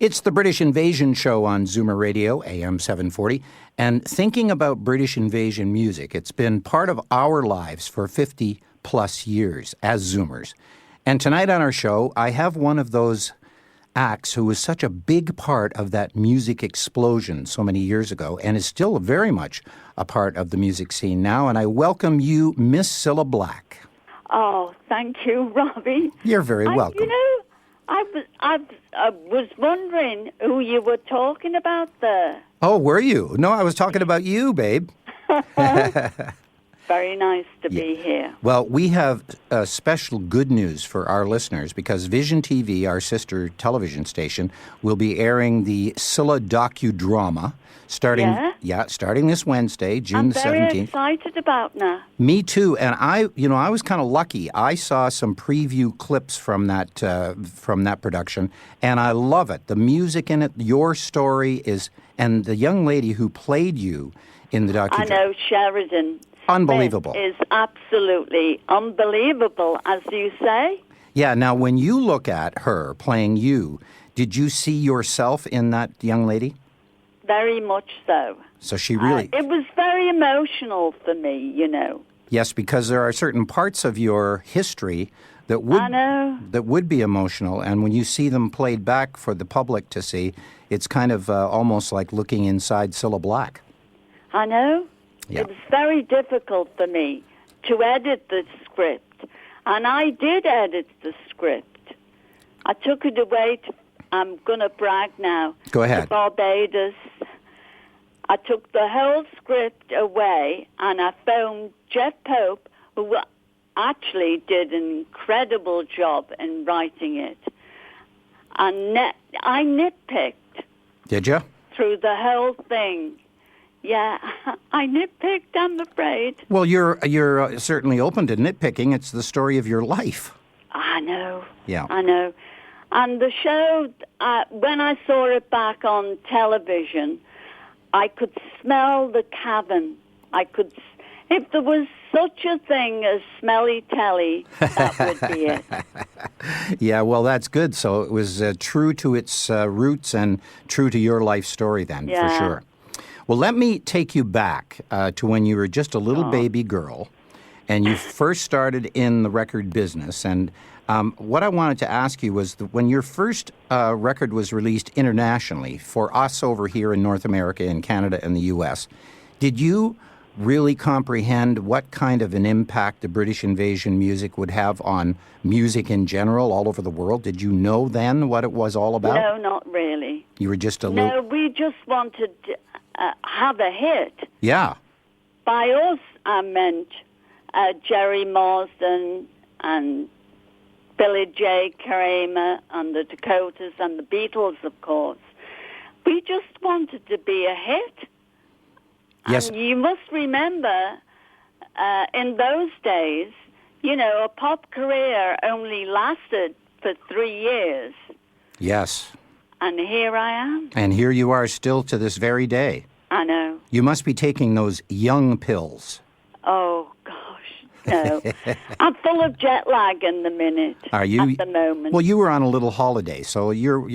It's the British Invasion Show on Zoomer Radio, AM 740. And thinking about British Invasion music, it's been part of our lives for 50 plus years as Zoomers. And tonight on our show, I have one of those acts who was such a big part of that music explosion so many years ago and is still very much a part of the music scene now. And I welcome you, Miss Cilla Black. Oh, thank you, Robbie. You're very welcome. You know, I was wondering who you were talking about there. Oh, were you? No, I was talking about you, babe. Very nice to be here. Well, we have special good news for our listeners because Vision TV, our sister television station, will be airing the Cilla docudrama starting this Wednesday, June the 17th. I'm very excited about that. Me too, and I was kind of lucky. I saw some preview clips from that production, and I love it. The music in it, your story is, and the young lady who played you in the docudrama. I know, Sheridan. Unbelievable. Smith is absolutely unbelievable, as you say. Yeah, now when you look at her playing you, did you see yourself in that young lady? Very much so. So she really... it was very emotional for me, you know. Yes, because there are certain parts of your history that would be emotional, and when you see them played back for the public to see, it's kind of almost like looking inside Cilla Black. I know. Yeah. It was very difficult for me to edit the script, and I did edit the script. I took it away to, I'm going to brag now, Go ahead. to Barbados. I took the whole script away, and I phoned Jeff Pope, who actually did an incredible job in writing it. And I nitpicked. Did you? Through the whole thing. Yeah, I nitpicked, I'm afraid. Well, you're certainly open to nitpicking. It's the story of your life. I know. Yeah. I know. And the show, when I saw it back on television, I could smell the cabin. If there was such a thing as smelly telly, that would be it. Yeah, well, that's good. So it was true to its roots and true to your life story then, for sure. Well, let me take you back to when you were just a little baby girl and you first started in the record business. And what I wanted to ask you was when your first record was released internationally for us over here in North America, in Canada and the U.S., did you really comprehend what kind of an impact the British Invasion music would have on music in general all over the world? Did you know then what it was all about? No, not really. You were just a little... No, we just wanted to have a hit. Yeah. By us, I meant Jerry Marsden and Billy J. Kramer and the Dakotas and the Beatles, of course. We just wanted to be a hit. Yes. And you must remember, in those days, you know, a pop career only lasted for 3 years. Yes. And here I am. And here you are still to this very day. I know. You must be taking those young pills. Oh, gosh, no. I'm full of jet lag in the minute. Are you? At the moment. Well, you were on a little holiday, so you're.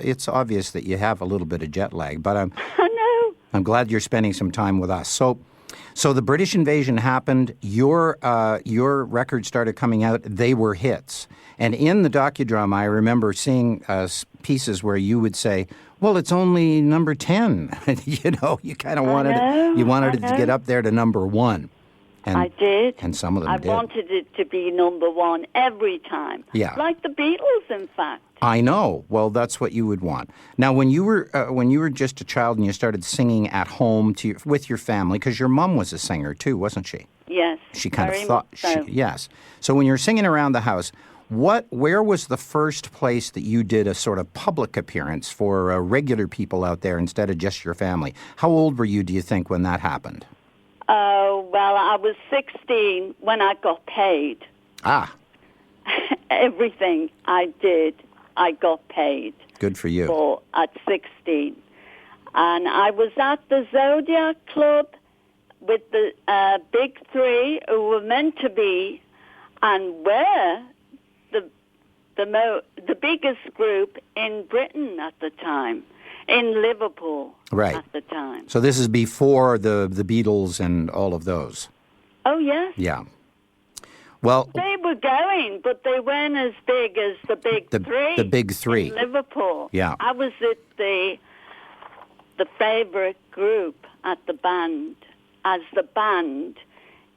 It's obvious that you have a little bit of jet lag, but I know. I'm glad you're spending some time with us. So the British Invasion happened. Your records started coming out. They were hits. And in the docudrama, I remember seeing pieces where you would say, "Well, it's only number 10." You know, you kind of wanted it to get up there to number 1. And I did. And some of them did. I wanted it to be number 1 every time. Yeah. Like the Beatles, in fact. I know. Well, that's what you would want. Now, when you were just a child and you started singing at home with your family, because your mom was a singer too, wasn't she? Yes. She kind very of thought. much so. Yes. So when you were singing around the house, where was the first place that you did a sort of public appearance for regular people out there instead of just your family? How old were you, do you think, when that happened? Oh, well, I was 16 when I got paid. Ah. Everything I did, I got paid. Good for you. For at 16. And I was at the Zodiac Club with the big three who were meant to be and were the biggest group in Britain at the time, in Liverpool Right. at the time. So this is before the Beatles and all of those. Oh, yes. Yeah. Well, They were going, but they weren't as big as the Big Three. The Big Three. In Liverpool. Yeah. I was at the favorite group at the band, as the band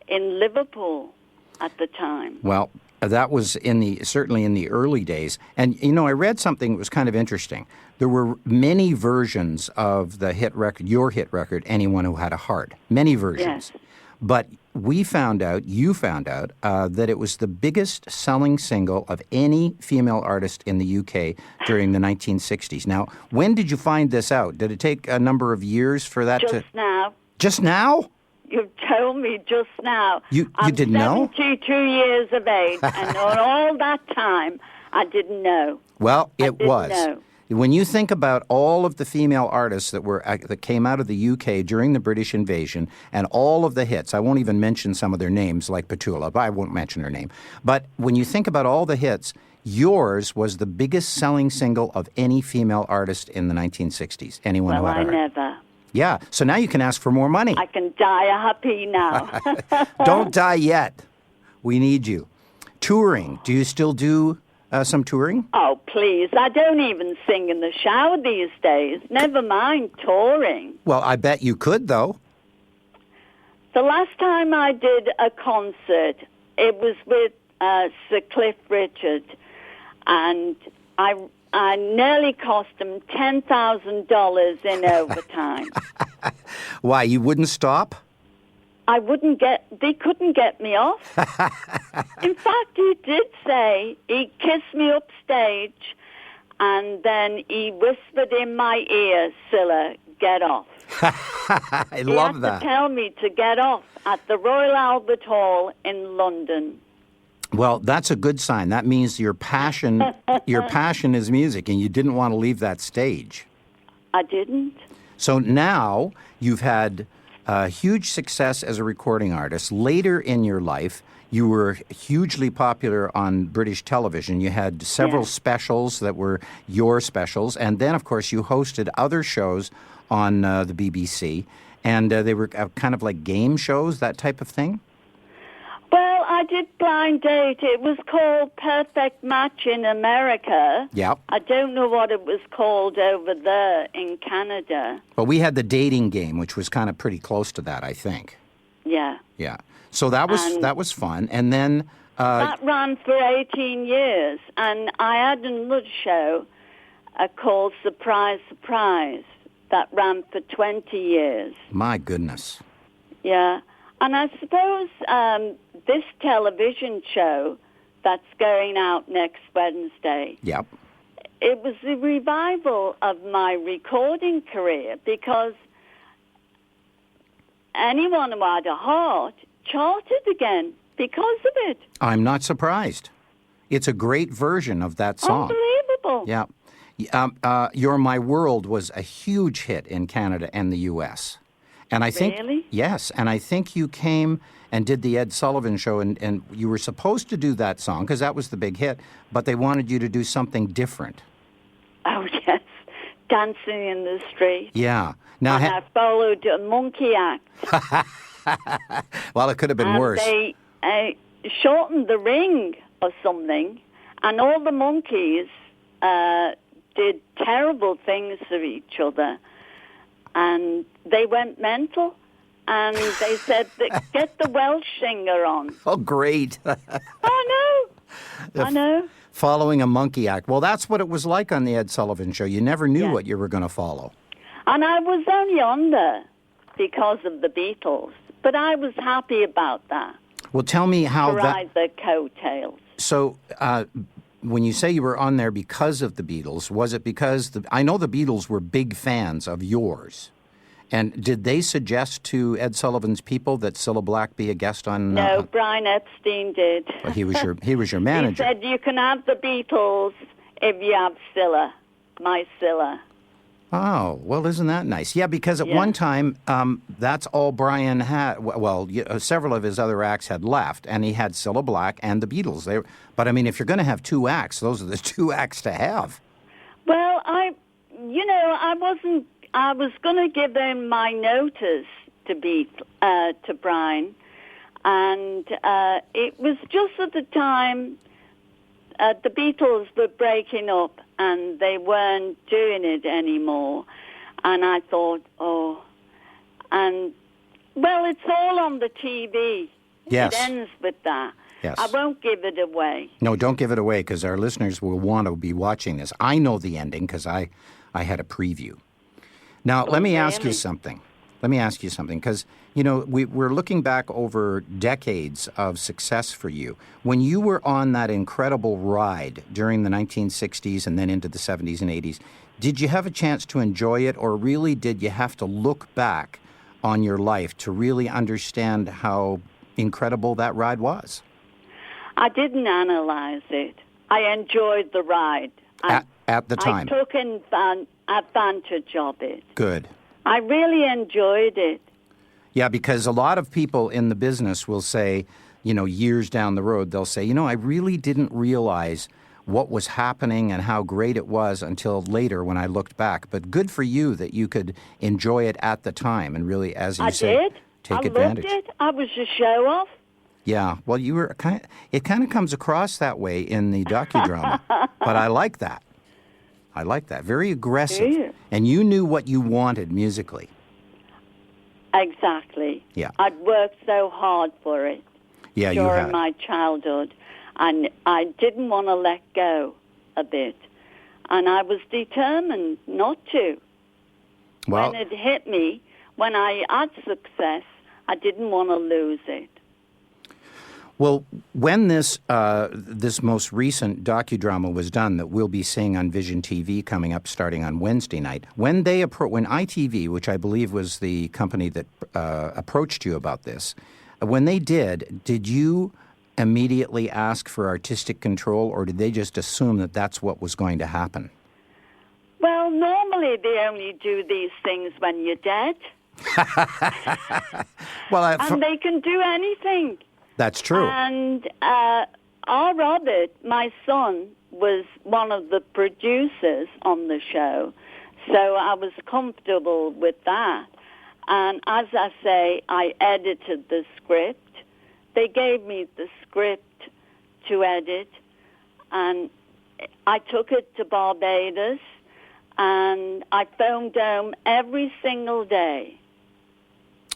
in Liverpool at the time. Well, that was certainly in the early days. And, I read something that was kind of interesting. There were many versions of the hit record, your hit record, Anyone Who Had a Heart. Many versions. Yes. But you found out, that it was the biggest selling single of any female artist in the UK during the 1960s. Now, when did you find this out? Did it take a number of years for that Just now. Just now? You've told me just now. You didn't know? I'm 72 years of age, and on all that time, I didn't know. Well, it was. Know. When you think about all of the female artists that came out of the UK during the British invasion and all of the hits, I won't even mention some of their names like Petula, but I won't mention her name. But when you think about all the hits, yours was the biggest selling single of any female artist in the 1960s. Anyone who had a heart. Never. Yeah, so now you can ask for more money. I can die happy now. Don't die yet. We need you. Touring. Do you still do some touring? Oh, please. I don't even sing in the shower these days. Never mind touring. Well, I bet you could, though. The last time I did a concert, it was with Sir Cliff Richard, and I nearly cost him $10,000 in overtime. Why, you wouldn't stop? They couldn't get me off. In fact, he did say, he kissed me upstage, and then he whispered in my ear, Cilla, get off. I love that. He had to tell me to get off at the Royal Albert Hall in London. Well, that's a good sign. That means your passion is music, and you didn't want to leave that stage. I didn't. So now you've had huge success as a recording artist. Later in your life, you were hugely popular on British television. You had several specials that were your specials, and then, of course, you hosted other shows on the BBC, and they were kind of like game shows, that type of thing? Well, I did Blind Date. It was called Perfect Match in America. Yeah. I don't know what it was called over there in Canada. Well, we had the dating game, which was kind of pretty close to that, I think. Yeah. Yeah. So that was fun. And then... that ran for 18 years. And I had another show called Surprise, Surprise that ran for 20 years. My goodness. Yeah. And I suppose this television show that's going out next Wednesday, yep, it was the revival of my recording career, because Anyone Who Had a Heart charted again because of it. I'm not surprised. It's a great version of that song. Unbelievable. Yeah. You're My World was a huge hit in Canada and the U.S. And I think, really? Yes, and I think you came and did the Ed Sullivan Show, and you were supposed to do that song because that was the big hit, but they wanted you to do something different. Oh, yes. Dancing in the street. Yeah. Now, and I followed a monkey act. Well, it could have been worse. They shortened the ring or something, and all the monkeys did terrible things to each other. And they went mental, and they said, get the Welsh singer on. Oh, great. I know. Following a monkey act. Well, that's what it was like on the Ed Sullivan Show. You never knew what you were going to follow. And I was only on there because of the Beatles, but I was happy about that. Well, tell me how to ride the coattails. So, when you say you were on there because of the Beatles, was it because I know the Beatles were big fans of yours, and did they suggest to Ed Sullivan's people that Cilla Black be a guest on? No, Brian Epstein did. Well, he was your manager. He said you can have the Beatles if you have Cilla, my Cilla. Oh, well, isn't that nice? Yeah, because at one time, that's all Brian had. Well, several of his other acts had left, and he had Cilla Black and the Beatles. But, I mean, if you're going to have two acts, those are the two acts to have. Well, I was going to give him my notice to Brian, and it was just at the time the Beatles were breaking up and they weren't doing it anymore. And I thought, it's all on the TV. Yes. It ends with that. Yes. I won't give it away. No, don't give it away, because our listeners will want to be watching this. I know the ending because I had a preview. Now, let me ask you something. Because, we're looking back over decades of success for you. When you were on that incredible ride during the 1960s and then into the 70s and 80s, did you have a chance to enjoy it, or really did you have to look back on your life to really understand how incredible that ride was? I didn't analyze it. I enjoyed the ride. At the time? I took advantage of it. Good. I really enjoyed it. Yeah, because a lot of people in the business will say, years down the road, they'll say, I really didn't realize what was happening and how great it was until later when I looked back. But good for you that you could enjoy it at the time and really, as you say, take advantage. I loved it. I was a show-off. Yeah, well, it kind of comes across that way in the docudrama, but I like that. Very aggressive. Yeah. And you knew what you wanted musically. Exactly. Yeah. I'd worked so hard for it during my childhood, and I didn't want to let go of it. And I was determined not to. Well, when it hit me, when I had success, I didn't want to lose it. Well, when this most recent docudrama was done that we'll be seeing on Vision TV coming up starting on Wednesday night, when ITV, which I believe was the company that approached you about this, when they did you immediately ask for artistic control, or did they just assume that that's what was going to happen? Well, normally they only do these things when you're dead. And they can do anything. That's true. And R. Robert, my son, was one of the producers on the show, so I was comfortable with that. And as I say, I edited the script. They gave me the script to edit, and I took it to Barbados, and I phoned home every single day.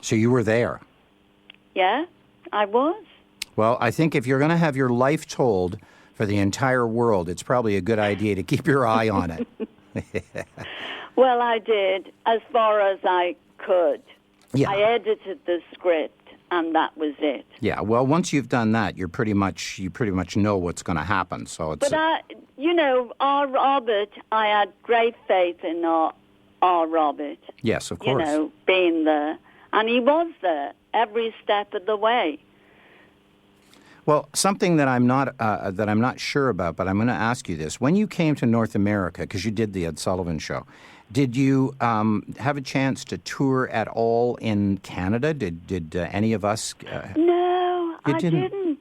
So you were there? Yeah, I was. Well, I think if you're going to have your life told for the entire world, it's probably a good idea to keep your eye on it. Well, I did, as far as I could. Yeah. I edited the script, and that was it. Yeah, well, once you've done that, you pretty much know what's going to happen. So it's. But R. Robert, I had great faith in R. Robert. Yes, of course. Being there, and he was there every step of the way. Well, something that I'm not sure about, but I'm going to ask you this: when you came to North America, because you did the Ed Sullivan Show, did you have a chance to tour at all in Canada? Did any of us? No, I didn't.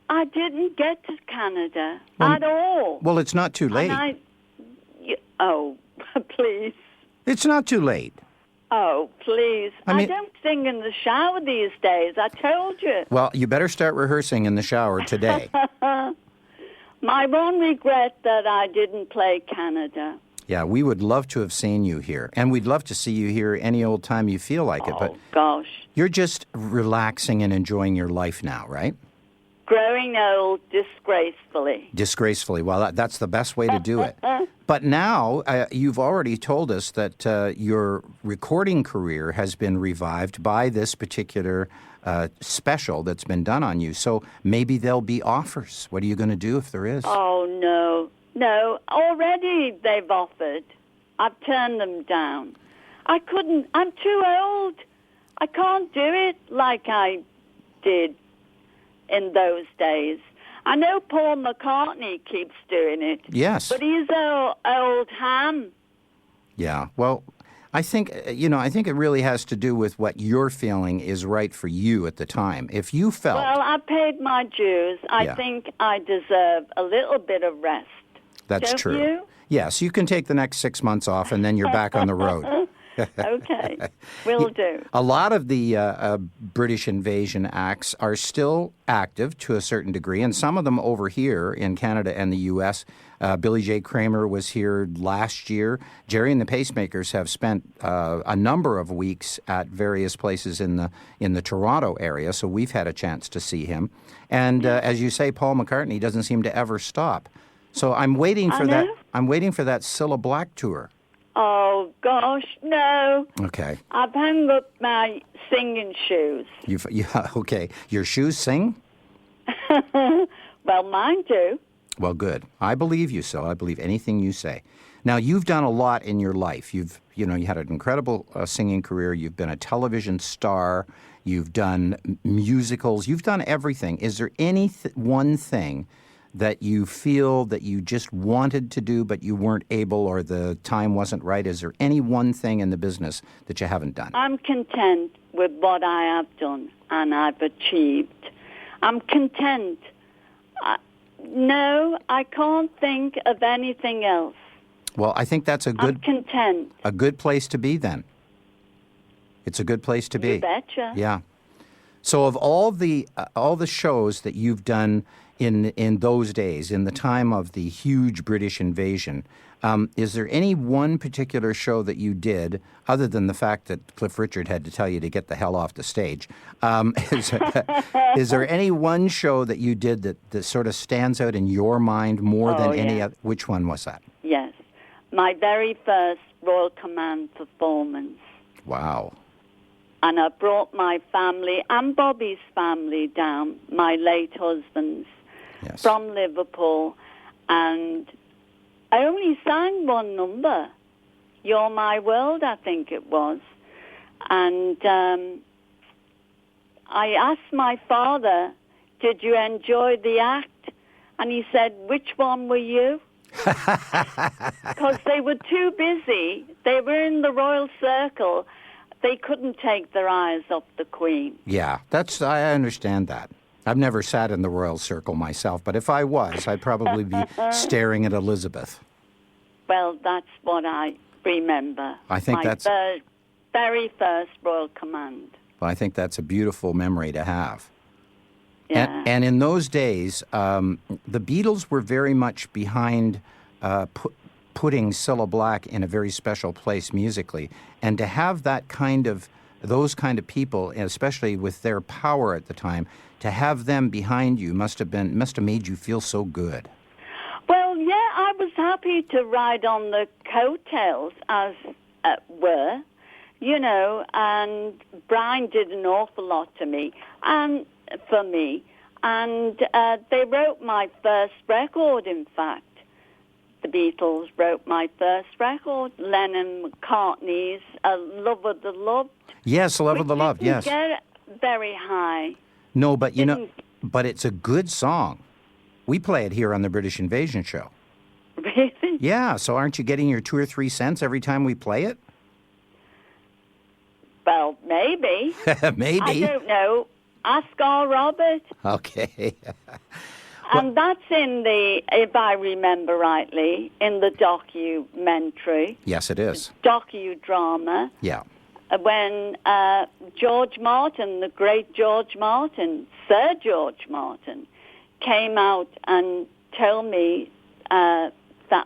I didn't get to Canada at all. Well, it's not too late. Please. It's not too late. Oh, please. I don't sing in the shower these days, I told you. Well, you better start rehearsing in the shower today. My one regret that I didn't play Canada. Yeah, we would love to have seen you here. And we'd love to see you here any old time you feel like it. But gosh. You're just relaxing and enjoying your life now, right? Growing old disgracefully. Disgracefully. Well, that's the best way to do it. But now, you've already told us that your recording career has been revived by this particular special that's been done on you. So maybe there'll be offers. What are you going to do if there is? Oh, no. No. Already they've offered. I've turned them down. I couldn't. I'm too old. I can't do it like I did in those days. I know Paul McCartney keeps doing it. Yes. But he's an old ham. Yeah. Well, I think, I think it really has to do with what you're feeling is right for you at the time. If you felt... Well, I paid my dues. I think I deserve a little bit of rest. That's Don't true. you? Yes, you can take the next 6 months off and then you're back on the road. Okay, will do. A lot of the British invasion acts are still active to a certain degree, and some of them over here in Canada and the U.S. Billy J. Kramer was here last year. Jerry and the Pacemakers have spent a number of weeks at various places in the Toronto area, so we've had a chance to see him. And as you say, Paul McCartney doesn't seem to ever stop. So I'm waiting for that. I'm waiting for that Cilla Black tour. Oh, gosh, no. Okay. I've hung up my singing shoes. Okay. Your shoes sing? Well, mine do. Well, good. I believe you, Cilla. I believe anything you say. Now, you've done a lot in your life. You had an incredible singing career. You've been a television star. You've done musicals. You've done everything. Is there any one thing that you feel that you just wanted to do but you weren't able or the time wasn't right? Is there any one thing in the business that you haven't done? I'm content with what I have done and I've achieved. I'm content. No, I can't think of anything else. Well, I think that's I'm content. A good place to be then. It's a good place to be. You betcha. Yeah. So of all the shows that you've done in those days, in the time of the huge British invasion, is there any one particular show that you did, other than the fact that Cliff Richard had to tell you to get the hell off the stage? Is there any one show that you did that sort of stands out in your mind more than any other? Which one was that? Yes. My very first Royal Command performance. Wow. And I brought my family and Bobby's family down, my late husband's, from Liverpool. And I only sang one number, You're My World, I think it was. And I asked my father, did you enjoy the act? And he said, which one were you? Because they were too busy. They were in the Royal Circle. They couldn't take their eyes off the Queen. Yeah, I understand that. I've never sat in the Royal Circle myself, but if I was, I'd probably be staring at Elizabeth. Well, that's what I remember. I think that's my very first Royal Command. Well, I think that's a beautiful memory to have. Yeah. And in those days, the Beatles were very much behind putting Cilla Black in a very special place musically, and to have those kind of people, especially with their power at the time, to have them behind you must have made you feel so good. Well, yeah, I was happy to ride on the coattails, as it were, and Brian did an awful lot to me and for me, and they wrote my first record. In fact, the Beatles wrote my first record, Lennon McCartney's "Love of the Loved." Yes, "Love of the Loved." Yes. Get very high. No, but but it's a good song. We play it here on the British Invasion Show. Really? Yeah, so aren't you getting your 2 or 3 cents every time we play it? Well, maybe. Maybe. I don't know. Ask our Robert. Okay. And that's if I remember rightly, in the documentary. Yes, it is. Docudrama. Yeah. When George Martin, the great George Martin, Sir George Martin, came out and told me that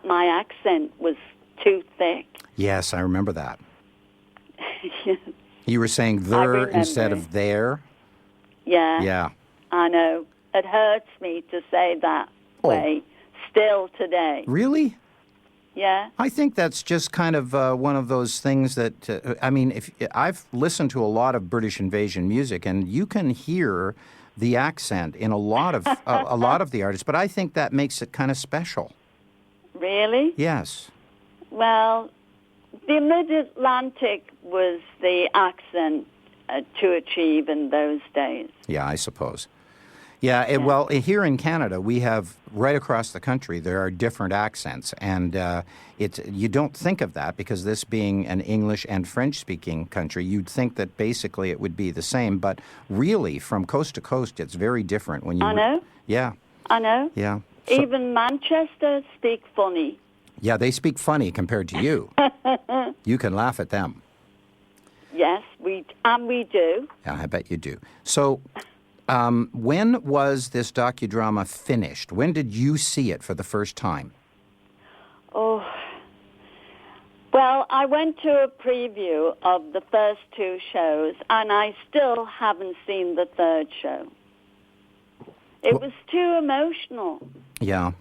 my accent was too thick. Yes, I remember that. You were saying there instead of there? Yeah. Yeah. I know. It hurts me to say that way still today. Really? Yeah. I think that's just kind of one of those things that, I've listened to a lot of British invasion music, and you can hear the accent in a lot of the artists, but I think that makes it kind of special. Really? Yes. Well, the Mid-Atlantic was the accent to achieve in those days. Yeah, I suppose. Yeah, well, here in Canada, we have right across the country, there are different accents. And you don't think of that because this being an English and French-speaking country, you'd think that basically it would be the same. But really, from coast to coast, it's very different. When you I know. Yeah. I know. Yeah. Even Manchester speak funny. Yeah, they speak funny compared to you. You can laugh at them. Yes, we do. Yeah, I bet you do. So, when was this docudrama finished? When did you see it for the first time? Oh, well, I went to a preview of the first 2 shows, and I still haven't seen the 3rd show. It was too emotional. Yeah.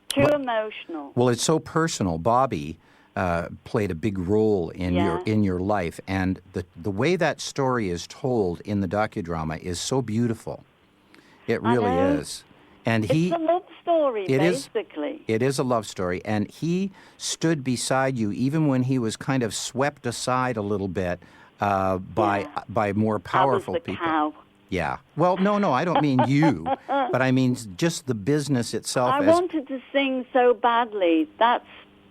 Too emotional. Well, it's so personal. Bobby played a big role in your life, and the way that story is told in the docudrama is so beautiful. It really is. And it's a love story, basically. It is a love story, and he stood beside you even when he was kind of swept aside a little bit by more powerful I was the people. Cow. Yeah. Well, no, I don't mean you, but I mean just the business itself. I wanted to sing so badly. That's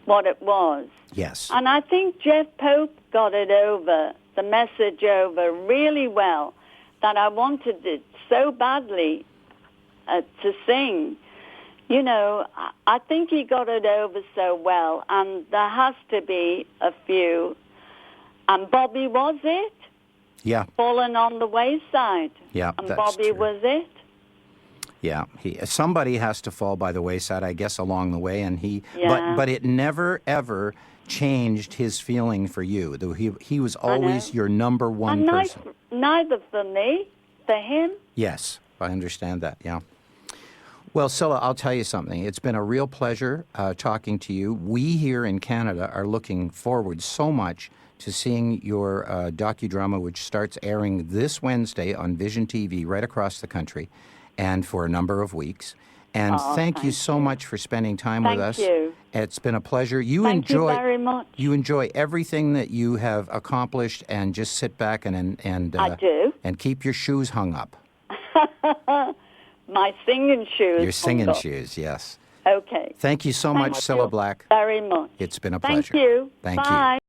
what it was. Yes. And I think Jeff Pope got it over, the message over really well, that I wanted it so badly to sing. You know, I think he got it over so well, and there has to be a few. And Bobby was it. Yeah. Fallen on the wayside. Yeah, and that's Bobby true. was it. Yeah, somebody has to fall by the wayside, I guess, along the way, and but it never ever changed his feeling for you. Though he was always your number one person. Neither for me, for him. Yes, I understand that. Yeah. Well, Cilla, I'll tell you something. It's been a real pleasure talking to you. We here in Canada are looking forward so much to seeing your docudrama, which starts airing this Wednesday on Vision TV right across the country, and for a number of weeks. And thank you so much for spending time with us. Thank you. It's been a pleasure. Thank you very much. You enjoy everything that you have accomplished, and just sit back and I do. And keep your shoes hung up. My singing shoes. Your singing shoes, yes. Okay. Thank you so much, Cilla Black. Very much. It's been a pleasure. Thank you. Thank Bye. you.